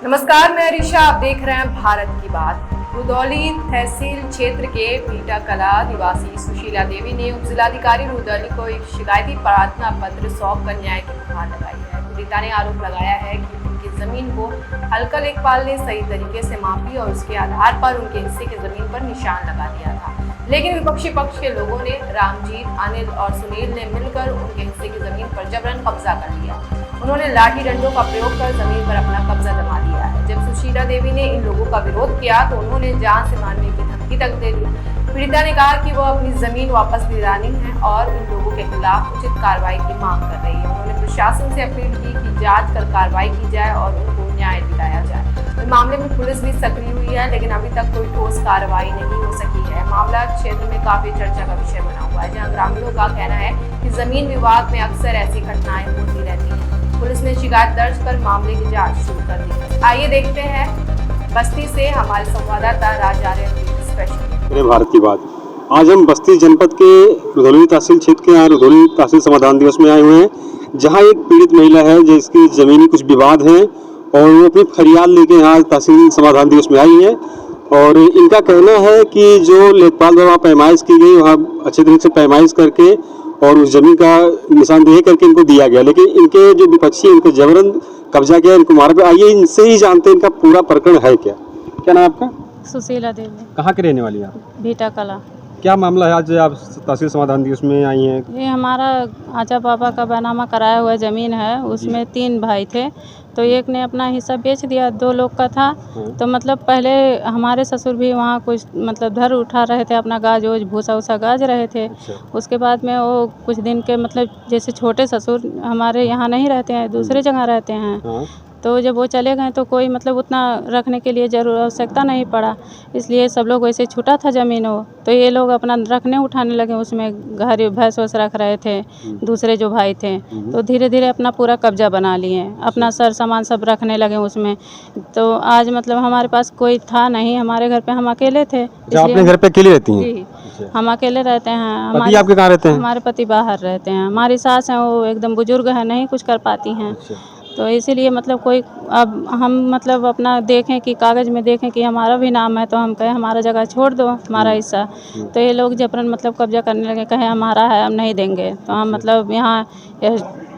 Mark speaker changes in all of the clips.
Speaker 1: नमस्कार, मैं अरीशा। आप देख रहे हैं भारत की बात। रुदौली तहसील क्षेत्र के भीटा कला निवासी सुशीला देवी ने उप जिलाधिकारी रुदौली को एक शिकायती प्रार्थना पत्र सौंप कर न्याय की गुहार लगाई है। पीड़िता ने आरोप लगाया है कि उनकी जमीन को हल्का लेखपाल ने सही तरीके से मापी और उसके आधार पर उनके हिस्से की जमीन पर निशान लगा दिया था, लेकिन विपक्षी पक्ष के लोगों ने रामजीत, अनिल और सुनील ने मिलकर उनके हिस्से की जमीन पर जबरन कब्जा कर लिया। उन्होंने लाठी डंडों का प्रयोग कर जमीन पर अपना कब्जा जमा लिया है। जब सुशीला देवी ने इन लोगों का विरोध किया तो उन्होंने जान से मारने की धमकी तक दे दी। पीड़िता ने कहा कि वो अपनी जमीन वापस दिलानी है और इन लोगों के खिलाफ उचित कार्रवाई की मांग कर रही है। उन्होंने प्रशासन से अपील की कि जांच कर कार्रवाई की जाए और उनको न्याय दिलाया जाए। इस मामले में पुलिस भी सक्रिय हुई है, लेकिन अभी तक कोई ठोस कार्रवाई नहीं हो सकी है। मामला क्षेत्र में काफी चर्चा का विषय बना हुआ है, जहाँ ग्रामीणों का कहना है कि जमीन विवाद में अक्सर ऐसी घटनाएं होती रहती हैं। पुलिस ने शिकायत दर्ज कर मामले की जांच शुरू कर दी। आइए देखते हैं बस्ती से हमारे संवाददाता राजार्य स्पेशल।
Speaker 2: भारत की बात। आज हम बस्ती जनपद के रुदौली तहसील क्षेत्र के यहाँ रुदौली तहसील समाधान दिवस में आए हुए हैं, जहाँ एक पीड़ित महिला है जिसकी जमीनी कुछ विवाद है और वो अपनी फरियाद लेके यहाँ तहसील समाधान दिवस में आई है। और इनका कहना है कि जो लेखपाल द्वारा पैमाइश की गई, वहाँ अच्छे तरीके से पैमाइश करके और उस जमीन का निशानदेही करके इनको दिया गया, लेकिन इनके जो विपक्षी इनको जबरन कब्जा किया, इनको मारा। आइए इनसे ही जानते हैं इनका पूरा प्रकरण है क्या। क्या नाम आपका?
Speaker 3: सुशीला देवी।
Speaker 2: कहाँ के रहने वाली हैं आप?
Speaker 3: भीटा कला।
Speaker 2: क्या मामला है आज आप तहसील समाधान दिवस में आई हैं?
Speaker 3: ये हमारा आजा बाबा का बैनामा कराया हुआ ज़मीन है, उसमें 3 भाई थे, तो एक ने अपना हिस्सा बेच दिया, 2 लोग का था। तो मतलब पहले हमारे ससुर भी वहाँ कुछ मतलब धर उठा रहे थे, अपना गाज वोज भूसा उसा गाज रहे थे। उसके बाद में वो कुछ दिन के मतलब जैसे छोटे ससुर हमारे यहाँ नहीं रहते हैं, दूसरे जगह रहते हैं। तो जब वो चले गए तो कोई मतलब उतना रखने के लिए ज़रूर आवश्यकता नहीं पड़ा, इसलिए सब लोग वैसे छूटा था ज़मीन वो, तो ये लोग अपना रखने उठाने लगे, उसमें घर भैंस वैस रख रहे थे दूसरे जो भाई थे। तो धीरे धीरे अपना पूरा कब्जा बना लिए, अपना सर सामान सब रखने लगे उसमें। तो आज मतलब हमारे पास कोई था नहीं, हमारे घर पे हम अकेले थे।
Speaker 2: अपने घर पे अकेले रहती हैं?
Speaker 3: जी, हम अकेले रहते हैं।
Speaker 2: पति आपके कहाँ रहते हैं?
Speaker 3: हमारे पति बाहर रहते हैं। हमारी सास हैं, वो एकदम बुजुर्ग है, नहीं कुछ कर पाती हैं। तो इसीलिए मतलब कोई अब हम मतलब अपना देखें कि कागज़ में देखें कि हमारा भी नाम है, तो हम कहें हमारा जगह छोड़ दो, हमारा हिस्सा। तो ये लोग जबरन मतलब कब्जा करने लगे, कहे हमारा है, हम नहीं देंगे। तो हम मतलब यहाँ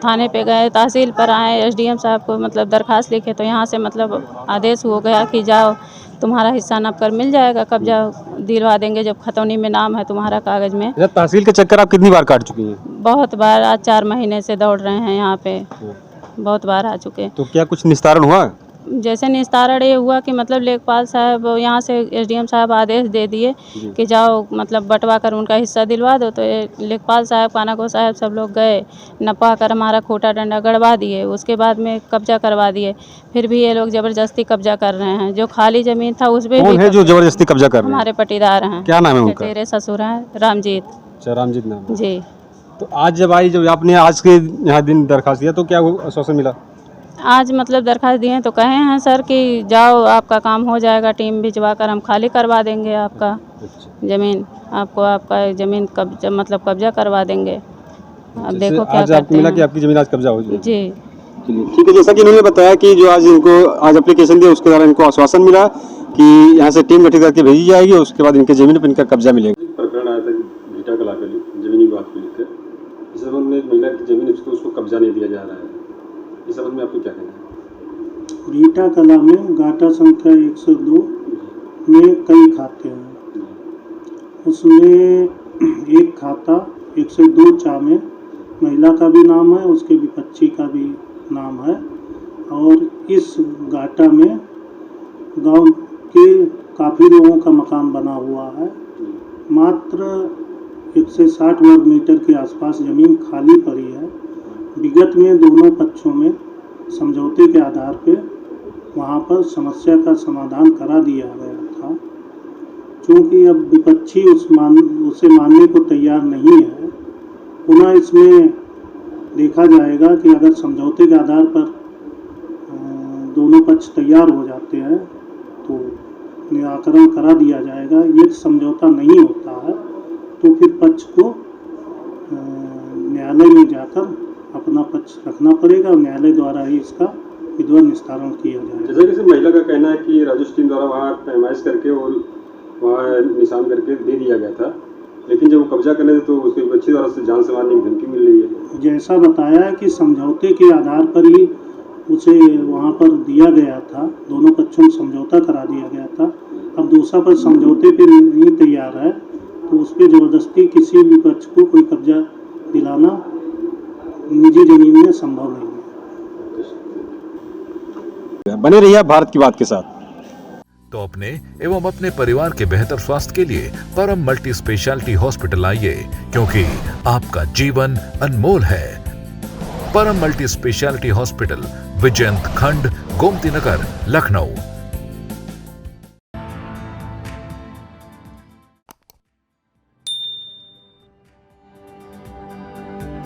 Speaker 3: थाने पे गए, तहसील पर आए, एसडीएम साहब को मतलब दरखास्त लिखे, तो यहाँ से मतलब आदेश हो गया कि जाओ तुम्हारा हिस्सा नाप कर मिल जाएगा, कब्जा दिलवा देंगे जब खतौनी में नाम है तुम्हारा कागज़ में।
Speaker 2: तहसील के चक्कर आप कितनी बार काट चुकी हैं?
Speaker 3: बहुत बार, आज 4 महीने से दौड़ रहे हैं यहाँ पे, बहुत बार आ चुके।
Speaker 2: तो क्या कुछ निस्तारण हुआ?
Speaker 3: जैसे निस्तारण ये हुआ कि मतलब लेखपाल साहब यहाँ से एसडीएम साहब आदेश दे दिए कि जाओ मतलब बंटवा कर उनका हिस्सा दिलवा दो। तो ये लेखपाल साहब, कानाको साहब सब लोग गए, नपा कर हमारा खोटा डंडा गड़वा दिए, उसके बाद में कब्जा करवा दिए। फिर भी ये लोग ज़बरदस्ती कब्जा कर रहे हैं। जो खाली ज़मीन था उस पर
Speaker 2: कौन है जो ज़बरदस्ती कब्जा कर रहे हैं?
Speaker 3: हमारे पटीदार हैं।
Speaker 2: क्या नाम है उनका?
Speaker 3: तेरे ससुर हैं, रामजीत।
Speaker 2: अच्छा, रामजीत नाम है।
Speaker 3: जी।
Speaker 2: तो आज जब आपने आज के यहाँ दिन दरखास्त दिया तो क्या आश्वासन मिला?
Speaker 3: आज मतलब दरखास्त दिए तो कहे हैं सर कि जाओ आपका काम हो जाएगा, टीम भिजवा कर हम खाली करवा देंगे आपका ज़मीन, आपको आपका ज़मीन कब्जा मतलब कब्जा करवा देंगे। अब देखो क्या
Speaker 2: आज आपको मिला कि आपकी ज़मीन आज कब्जा हो जाएगी?
Speaker 3: जी
Speaker 2: ठीक है। जैसा कि इन्होंने बताया कि जो आज इनको आज एप्लीकेशन दिया उसके द्वारा इनको आश्वासन मिला कि यहाँ से टीम गठित करके भेजी जाएगी, उसके बाद इनके ज़मीन पर इनका कब्जा मिलेगा। प्रकरण आया था भीटा कला के जमीनी विवाद को लेकर, इस संबंध में एक महिला की जमीन उसको कब्जा नहीं दिया जा रहा है, इस संबंध में आपको क्या कहना है?
Speaker 4: भीटा कला में गाटा संख्या 102 में कई खाते हैं, उसमें एक खाता 102 चा में महिला का भी नाम है, उसके विपक्षी का भी नाम है। और इस गाटा में गांव के काफ़ी लोगों का मकान बना हुआ है। मात्र 160 वर्ग मीटर के आसपास ज़मीन खाली पड़ी है। विगत में दोनों पक्षों में समझौते के आधार पे वहाँ पर समस्या का समाधान करा दिया गया था। चूँकि अब विपक्षी उसे मानने को तैयार नहीं है, पुनः इसमें देखा जाएगा कि अगर समझौते के आधार पर दोनों पक्ष तैयार हो जाते हैं तो निराकरण करा दिया जाएगा। ये समझौता नहीं होता है तो फिर पक्ष को न्यायालय में जाकर अपना पक्ष रखना पड़ेगा और न्यायालय द्वारा ही इसका विधिवत निस्तारण किया जाए।
Speaker 2: जैसे किसी महिला का कहना है कि राजस्व टीम द्वारा वहाँ पैमाइश करके और वहाँ निशान करके दे दिया गया था, लेकिन जब वो कब्जा करने थे तो उसके बच्चे द्वारा से जान से मारने की धमकी मिल रही है।
Speaker 4: जैसा बताया है कि समझौते के आधार पर ही उसे वहाँ पर दिया गया था, दोनों पक्षों को समझौता करा दिया गया था। अब दूसरा पक्ष समझौते पे नहीं तैयार है तो उस पर ज़बरदस्ती किसी भी पक्ष को कोई कब्जा दिलाना निजी जमीन में संभव नहीं है।
Speaker 2: बने रहिए आप भारत की बात के साथ।
Speaker 5: तो अपने एवं अपने परिवार के बेहतर स्वास्थ्य के लिए परम मल्टी स्पेशलिटी हॉस्पिटल आइए, क्योंकि आपका जीवन अनमोल है। परम मल्टी स्पेशलिटी हॉस्पिटल, विजयंत खंड, गोमती नगर, लखनऊ।